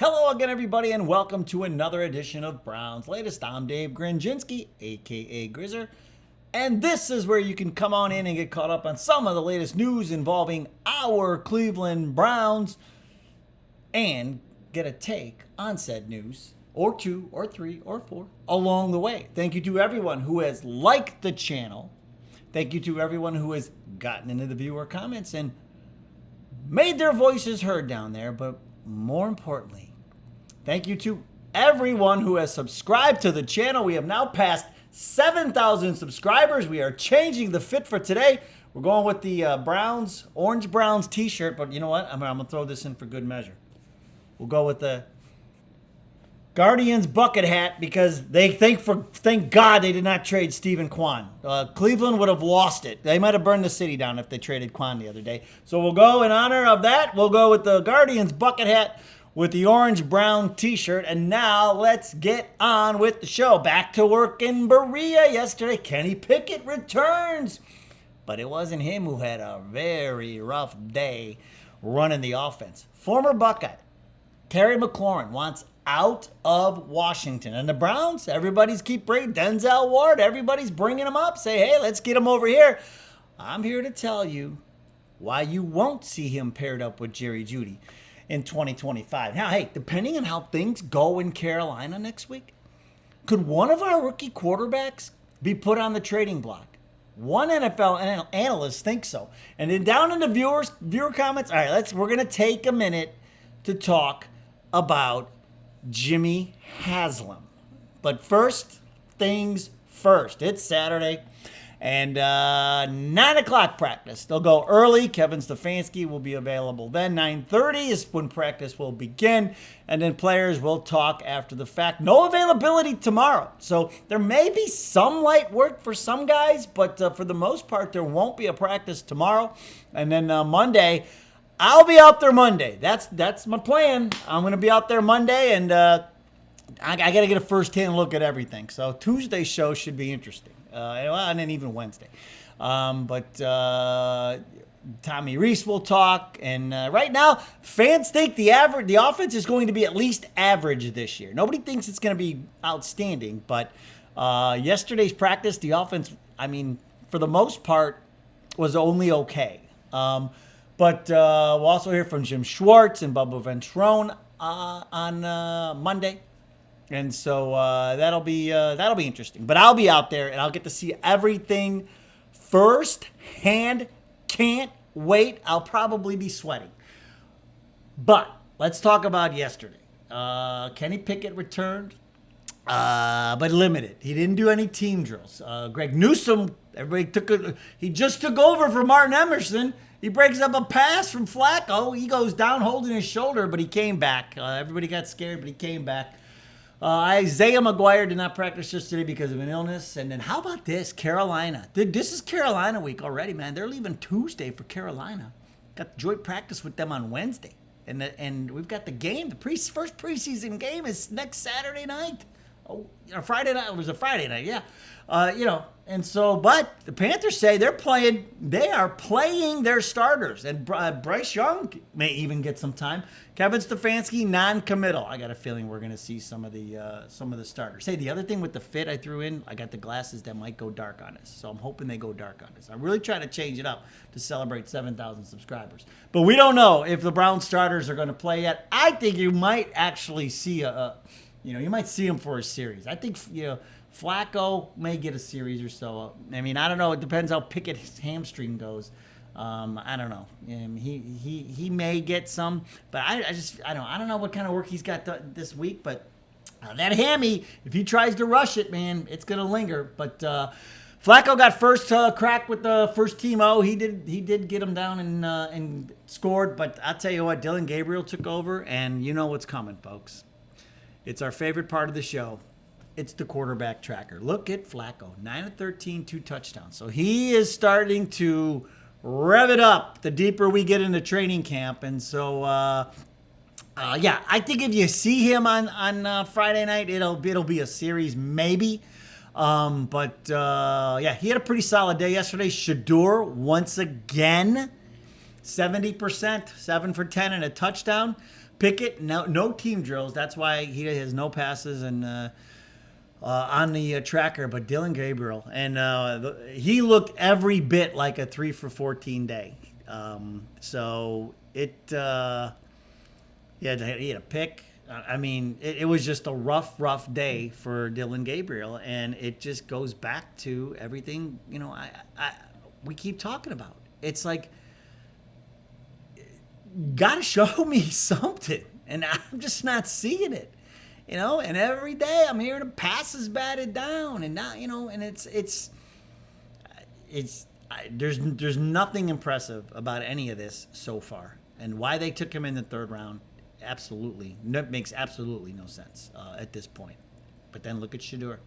Hello again, everybody, and welcome to another edition of Brown's Latest. I'm Dave Grendzynski, a.k.a. Grizzer, and this is where you can come on in and get caught up on some of the latest news involving our Cleveland Browns and get a take on said news, or two, or three, or four, along the way. Thank you to everyone who has liked the channel. Thank you to everyone who has gotten into the viewer comments and made their voices heard down there, but more importantly, thank you to everyone who has subscribed to the channel. We have now passed 7,000 subscribers. We are changing the fit for today. We're going with the Orange Browns t-shirt, but you know what? I'm going to throw this in for good measure. We'll go with the Guardians bucket hat because they thank God they did not trade Stephen Kwan. Cleveland would have lost it. They might have burned the city down if they traded Kwan the other day. So we'll go in honor of that. We'll go with the Guardians bucket hat with the orange-brown t-shirt. And now let's get on with the show. Back to work in Berea yesterday. Kenny Pickett returns. But it wasn't him who had a very rough day running the offense. Former Buckeye Terry McLaurin wants out of Washington. And the Browns, everybody's keep bringing Denzel Ward. Everybody's bringing him up. Say, hey, let's get him over here. I'm here to tell you why you won't see him paired up with Jerry Jeudy in 2025. Now, hey, depending on how things go in Carolina next week, could one of our rookie quarterbacks be put on the trading block? One NFL analyst thinks so. And then down in the viewer comments, all right, we're going to take a minute to talk about Jimmy Haslam. But first things first. It's Saturday. And 9 o'clock practice. They'll go early. Kevin Stefanski will be available then. 9:30 is when practice will begin. And then players will talk after the fact. No availability tomorrow. So there may be some light work for some guys. But for the most part, there won't be a practice tomorrow. And then Monday, I'll be out there Monday. That's my plan. I'm going to be out there Monday. And I got to get a first-hand look at everything. So Tuesday's show should be interesting. And then even Wednesday. But Tommy Reese will talk. And right now, fans think the offense is going to be at least average this year. Nobody thinks it's going to be outstanding. But yesterday's practice, the offense, for the most part, was only okay. But we'll also hear from Jim Schwartz and Bubba Ventrone on Monday. And so that'll be interesting. But I'll be out there, and I'll get to see everything firsthand. Can't wait. I'll probably be sweating. But let's talk about yesterday. Kenny Pickett returned, but limited. He didn't do any team drills. Greg Newsome, he just took over for Martin Emerson. He breaks up a pass from Flacco. He goes down holding his shoulder, but he came back. Everybody got scared, but he came back. Isaiah McGuire did not practice yesterday because of an illness. And then how about this? Carolina. This is Carolina week already, man. They're leaving Tuesday for Carolina. Got joint practice with them on Wednesday. And we've got the game. The first preseason game is next Saturday night. Friday night. It was a Friday night, yeah. And so, but the Panthers say they are playing their starters. And Bryce Young may even get some time. Kevin Stefanski, non-committal. I got a feeling we're going to see some of the starters. Hey, the other thing with the fit I threw in, I got the glasses that might go dark on us. So I'm hoping they go dark on us. I'm really trying to change it up to celebrate 7,000 subscribers. But we don't know if the Browns starters are going to play yet. I think you might actually see you might see him for a series. I think, Flacco may get a series or so. I don't know. It depends how Pickett's hamstring goes. I don't know. He may get some, but I don't know what kind of work he's got this week. But that hammy, if he tries to rush it, man, it's gonna linger. But Flacco got first crack with the first team. He did get him down and scored. But I'll tell you what, Dylan Gabriel took over, and you know what's coming, folks. It's our favorite part of the show. It's the quarterback tracker. Look at Flacco, 9 of 13, 2 touchdowns. So he is starting to rev it up the deeper we get into training camp. And so, I think if you see him on Friday night, it'll be a series maybe. He had a pretty solid day yesterday. Shedeur, once again, 70%, 7 for 10 and a touchdown. Pickett, no team drills. That's why he has no passes and on the tracker. But Dylan Gabriel, and he looked every bit like a 3 for 14 day. So it, he had a pick. I mean, it was just a rough day for Dylan Gabriel, and it just goes back to everything we keep talking about. It's like, gotta show me something, and I'm just not seeing it, And every day I'm hearing the passes batted down, and not, and there's nothing impressive about any of this so far, and why they took him in the third round. Makes absolutely no sense at this point. But then look at Shedeur.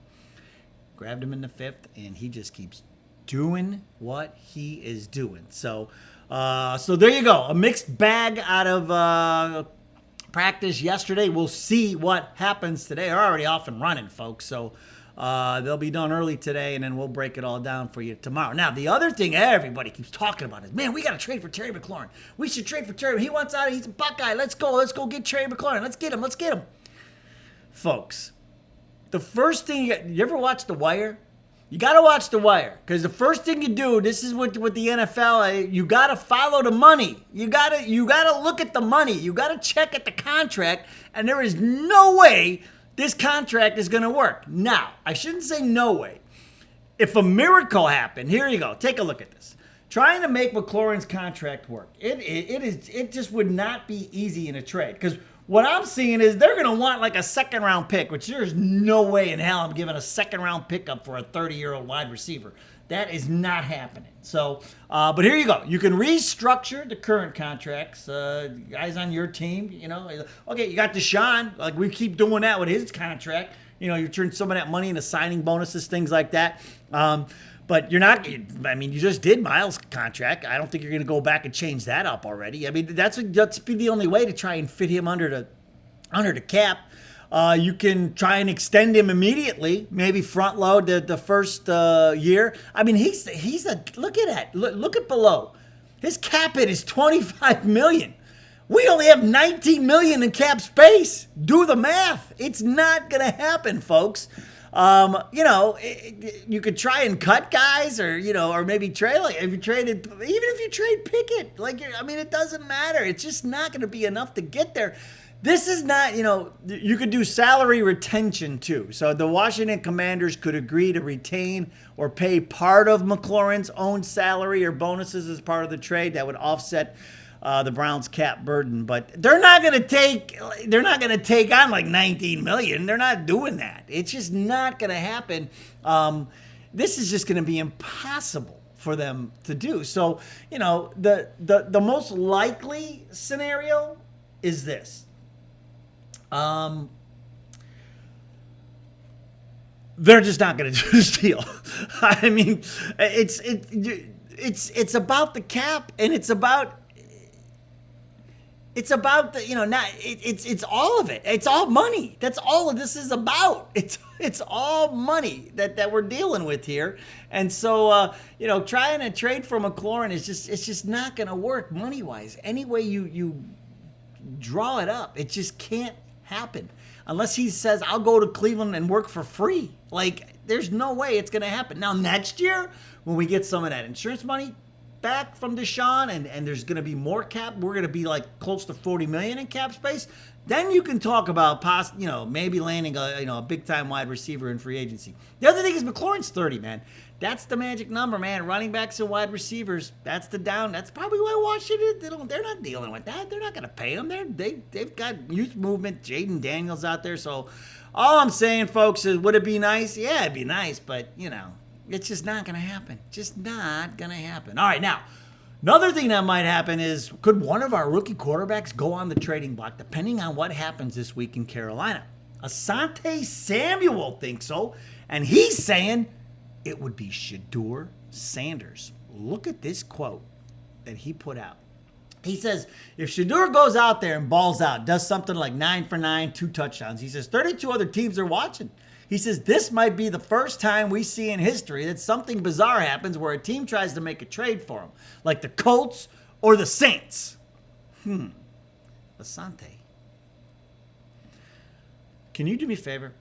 Grabbed him in the fifth, and he just keeps doing what he is doing. So there you go. A mixed bag out of practice yesterday. We'll see what happens today. They're already off and running, folks. So they'll be done early today, and then we'll break it all down for you tomorrow. Now, the other thing everybody keeps talking about is, man, we got to trade for Terry McLaurin. We should trade for Terry. He wants out. He's a Buckeye. Let's go get Terry McLaurin. Let's get him. Folks, the first thing you ever watch The Wire? You got to watch The Wire, because the first thing you do, this is with the NFL, you got to follow the money. You got to look at the money. You got to check at the contract, and there is no way this contract is going to work. Now, I shouldn't say no way. If a miracle happened, here you go. Take a look at this. Trying to make McLaurin's contract work. It just would not be easy in a trade, because what I'm seeing is they're going to want like a second-round pick, which there's no way in hell I'm giving a second-round pickup for a 30-year-old wide receiver. That is not happening. So, but here you go. You can restructure the current contracts. Guys on your team, Okay, you got Deshaun. Like, we keep doing that with his contract. You turn some of that money into signing bonuses, things like that. But you're not, you just did Miles' contract. I don't think you're going to go back and change that up already. That's be the only way to try and fit him under the cap. You can try and extend him immediately, maybe front load the first year. He's look at that. Look at below. His cap hit is $25 million. We only have $19 million in cap space. Do the math. It's not going to happen, folks. You could try and cut guys, or maybe trade. Like if you trade Pickett, it doesn't matter. It's just not going to be enough to get there. This is not, you could do salary retention too. So the Washington Commanders could agree to retain or pay part of McLaurin's own salary or bonuses as part of the trade that would offset the Browns' cap burden. But they're not going to take on like $19 million. They're not doing that. It's just not going to happen. This is just going to be impossible for them to do. So, the most likely scenario is this. They're just not going to do this deal. It's about the cap, and it's about the, it's all of it. It's all money. That's all of this is about. It's all money that we're dealing with here. And so, trying to trade for McLaurin it's just not going to work money-wise. Any way you draw it up, it just can't happen unless he says, I'll go to Cleveland and work for free. There's no way it's going to happen. Now, next year, when we get some of that insurance money back from Deshaun and there's going to be more cap, we're going to be close to $40 million in cap space, then you can talk about maybe landing a big-time wide receiver in free agency. The other thing is McLaurin's 30, man. That's the magic number, man. Running backs and wide receivers, that's the down. That's probably why Washington, they're not dealing with that. They're not going to pay them. They've got youth movement, Jaden Daniels out there. So all I'm saying, folks, is would it be nice? Yeah, it'd be nice, but, it's just not going to happen. Just not going to happen. All right, now, another thing that might happen is, could one of our rookie quarterbacks go on the trading block, depending on what happens this week in Carolina? Asante Samuel thinks so, and he's saying it would be Shedeur Sanders. Look at this quote that he put out. He says, if Shedeur goes out there and balls out, does something like 9 for 9, 2 touchdowns, he says 32 other teams are watching. He says this might be the first time we see in history that something bizarre happens where a team tries to make a trade for him, like the Colts or the Saints. Asante, can you do me a favor?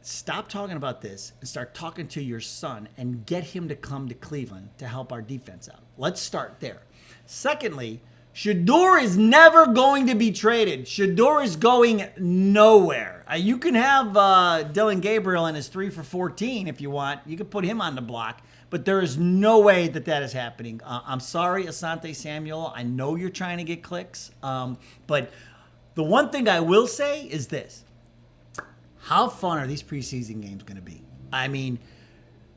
Stop talking about this and start talking to your son and get him to come to Cleveland to help our defense out. Let's start there. Secondly, Shedeur is never going to be traded. Shedeur is going nowhere. You can have Dillon Gabriel in his 3 for 14 if you want. You can put him on the block, but there is no way that is happening. I'm sorry, Asante Samuel. I know you're trying to get clicks, but the one thing I will say is this. How fun are these preseason games going to be? I mean,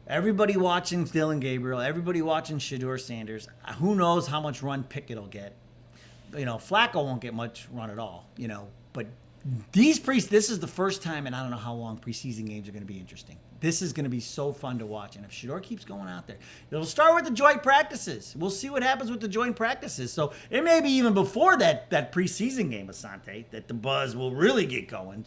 everybody watching Dillon Gabriel, everybody watching Shedeur Sanders. Who knows how much run Pickett will get? Flacco won't get much run at all. But this is the first time, and I don't know how long preseason games are going to be interesting. This is going to be so fun to watch, and if Shedeur keeps going out there, it'll start with the joint practices. We'll see what happens with the joint practices. So it may be even before that preseason game, Asante, that the buzz will really get going.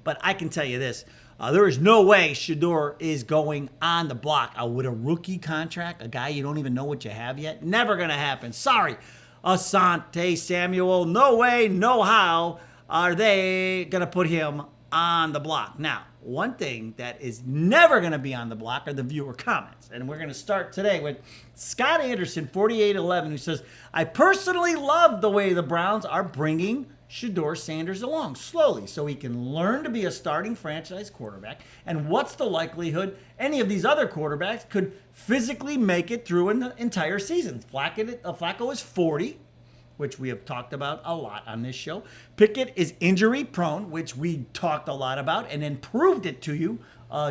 But I can tell you this. There is no way Shedeur is going on the block with a rookie contract, a guy you don't even know what you have yet. Never going to happen. Sorry, Asante Samuel. No way, no how are they going to put him on the block. Now, one thing that is never going to be on the block are the viewer comments. And we're going to start today with Scott Anderson, 4811, who says, I personally love the way the Browns are bringing Shedeur Sanders along slowly so he can learn to be a starting franchise quarterback. And what's the likelihood any of these other quarterbacks could physically make it through an entire season? Flacco is 40, which we have talked about a lot on this show. Pickett is injury prone, which we talked a lot about and then proved it to you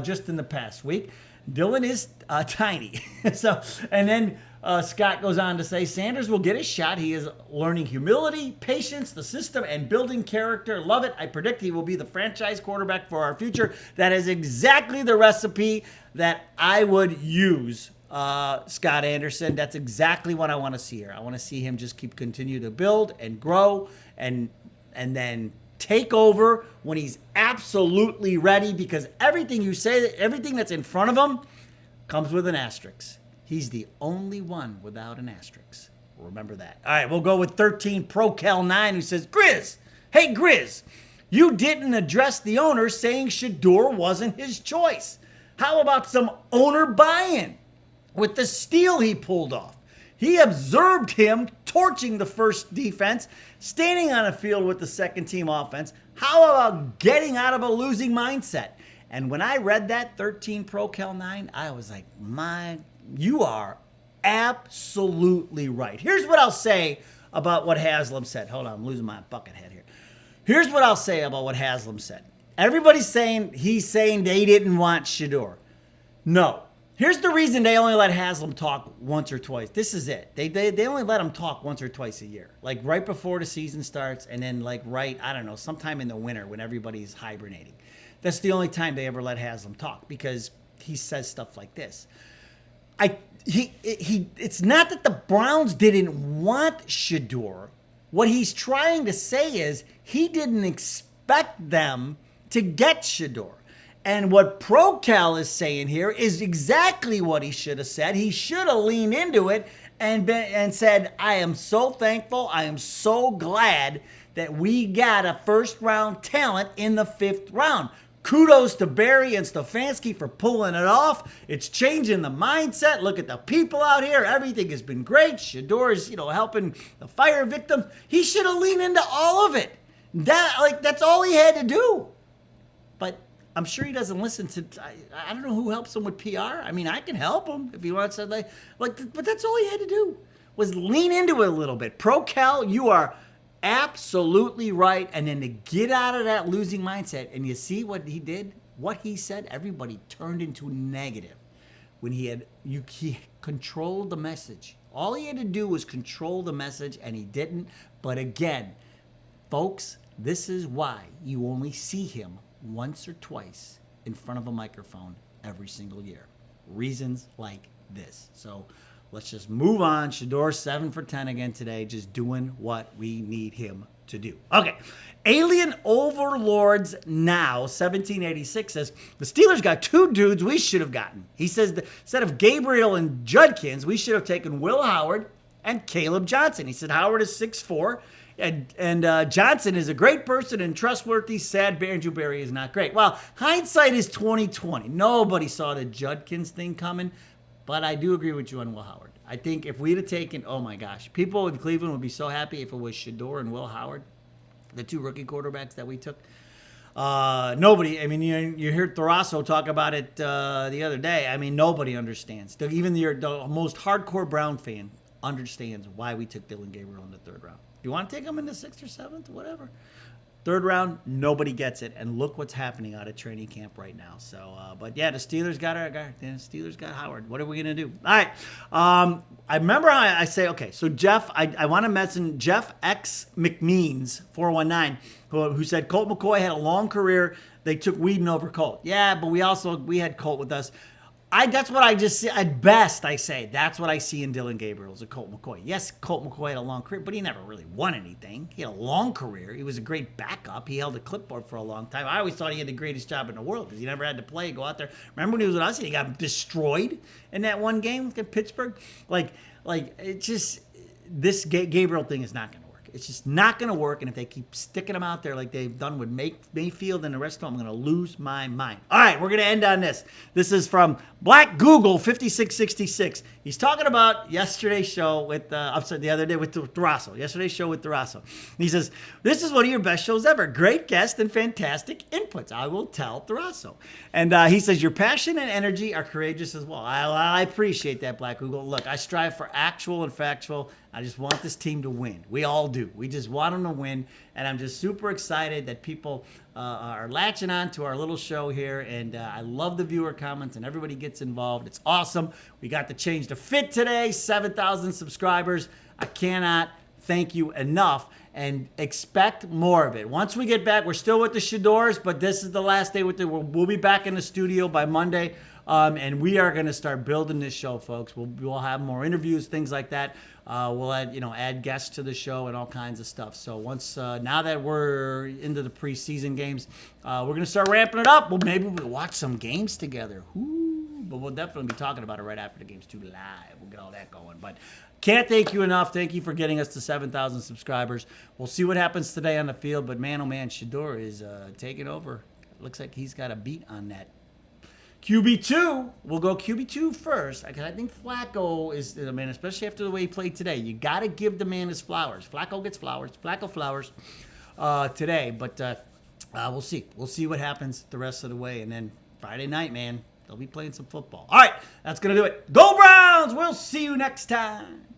just in the past week. Dillon is tiny. And then Scott goes on to say, Sanders will get a shot. He is learning humility, patience, the system, and building character. Love it. I predict he will be the franchise quarterback for our future. That is exactly the recipe that I would use, Scott Anderson. That's exactly what I want to see here. I want to see him just continue to build and grow and then take over when he's absolutely ready, because everything you say, everything that's in front of him comes with an asterisk. He's the only one without an asterisk. Remember that. All right, we'll go with 13 ProCal9, who says, Grizz, hey Grizz, you didn't address the owner saying Shedeur wasn't his choice. How about some owner buy-in with the steal he pulled off? He observed him torching the first defense, standing on a field with the second team offense. How about getting out of a losing mindset? And when I read that 13 ProCal9, I was like, you are absolutely right. Here's what I'll say about what Haslam said. Hold on, I'm losing my bucket head here. Here's what I'll say about what Haslam said. Everybody's saying he's saying they didn't want Shedeur. No. Here's the reason they only let Haslam talk once or twice. This is it. They only let him talk once or twice a year. Like right before the season starts and then sometime in the winter when everybody's hibernating. That's the only time they ever let Haslam talk, because he says stuff like this. It's not that the Browns didn't want Shedeur. What he's trying to say is he didn't expect them to get Shedeur. And what ProCal is saying here is exactly what he should have said. He should have leaned into it and said, I am so thankful. I am so glad that we got a first-round talent in the 5th round. Kudos to Barry and Stefanski for pulling it off. It's changing the mindset. Look at the people out here. Everything has been great. Shedeur is, helping the fire victims. He should have leaned into all of it. That's all he had to do. But I'm sure he doesn't listen to. I don't know who helps him with PR. I mean, I can help him if he wants to. But that's all he had to do was lean into it a little bit. ProCal, you are absolutely right. And then to get out of that losing mindset, and you see what he did, what he said, everybody turned into negative when he controlled the message. All he had to do was control the message, and he didn't. But again, folks, this is why you only see him once or twice in front of a microphone every single year. Reasons like this. So let's just move on. Shedeur 7 for 10 again today, just doing what we need him to do. Okay. Alien Overlords Now 1786 says the Steelers got 2 dudes we should have gotten. He says that instead of Gabriel and Judkins, we should have taken Will Howard and Caleb Johnson. He said Howard is 6'4". And Johnson is a great person and trustworthy. Sad Andrew Berry is not great. Well, hindsight is 2020. Nobody saw the Judkins thing coming, but I do agree with you on Will Howard. I think if we'd have taken, oh my gosh, people in Cleveland would be so happy if it was Shedeur and Will Howard, the 2 rookie quarterbacks that we took. Nobody, I mean, you heard Tharasso talk about it the other day. I mean, nobody understands. Even the most hardcore Brown fan understands why we took Dillon Gabriel in the 3rd round. If you want to take him in the 6th or 7th, whatever. 3rd round, nobody gets it, and look what's happening out at training camp right now. So, but yeah, the Steelers got our guy. The Steelers got Howard. What are we gonna do? All right. I remember I say, okay. So Jeff, I want to mention Jeff X McMeans 419, who said Colt McCoy had a long career. They took Whedon over Colt. Yeah, but we had Colt with us. That's what I just see. At best, I say that's what I see in Dillon Gabriel is a Colt McCoy. Yes, Colt McCoy had a long career, but he never really won anything. He had a long career. He was a great backup. He held a clipboard for a long time. I always thought he had the greatest job in the world because he never had to play, go out there. Remember when he was with us? He got destroyed in that one game with Pittsburgh. Like it just this Gabriel thing is not going to work. It's just not going to work. And if they keep sticking him out there like they've done with Mayfield and the rest of them, I'm going to lose my mind. All right, we're going to end on this. This is from Black Google 5666. He's talking about yesterday's show with, the other day with Tharasso. Yesterday's show with Tharasso. He says, this is one of your best shows ever. Great guests and fantastic inputs. I will tell Tharasso. And he says, your passion and energy are courageous as well. I appreciate that, Black Google. Look, I strive for actual and factual. I just want this team to win. We all do. We just want them to win. And I'm just super excited that people are latching on to our little show here. And I love the viewer comments and everybody gets involved. It's awesome. We got to change the fit today. 7,000 subscribers. I cannot thank you enough. And expect more of it. Once we get back, we're still with the Shedeurs, but this is the last day with we'll be back in the studio by Monday. And we are going to start building this show, folks. We'll have more interviews, things like that. We'll add guests to the show and all kinds of stuff. So once now that we're into the preseason games, we're going to start ramping it up. Well, maybe we'll watch some games together. But we'll definitely be talking about it right after the games too live. We'll get all that going. But can't thank you enough. Thank you for getting us to 7,000 subscribers. We'll see what happens today on the field. But man, oh man, Shedeur is taking over. Looks like he's got a beat on that. QB2, we'll go QB2 first. I think Flacco is, especially after the way he played today. You got to give the man his flowers. Flacco gets flowers. Flacco flowers today. But we'll see. We'll see what happens the rest of the way. And then Friday night, man, they'll be playing some football. All right, that's going to do it. Go Browns! We'll see you next time.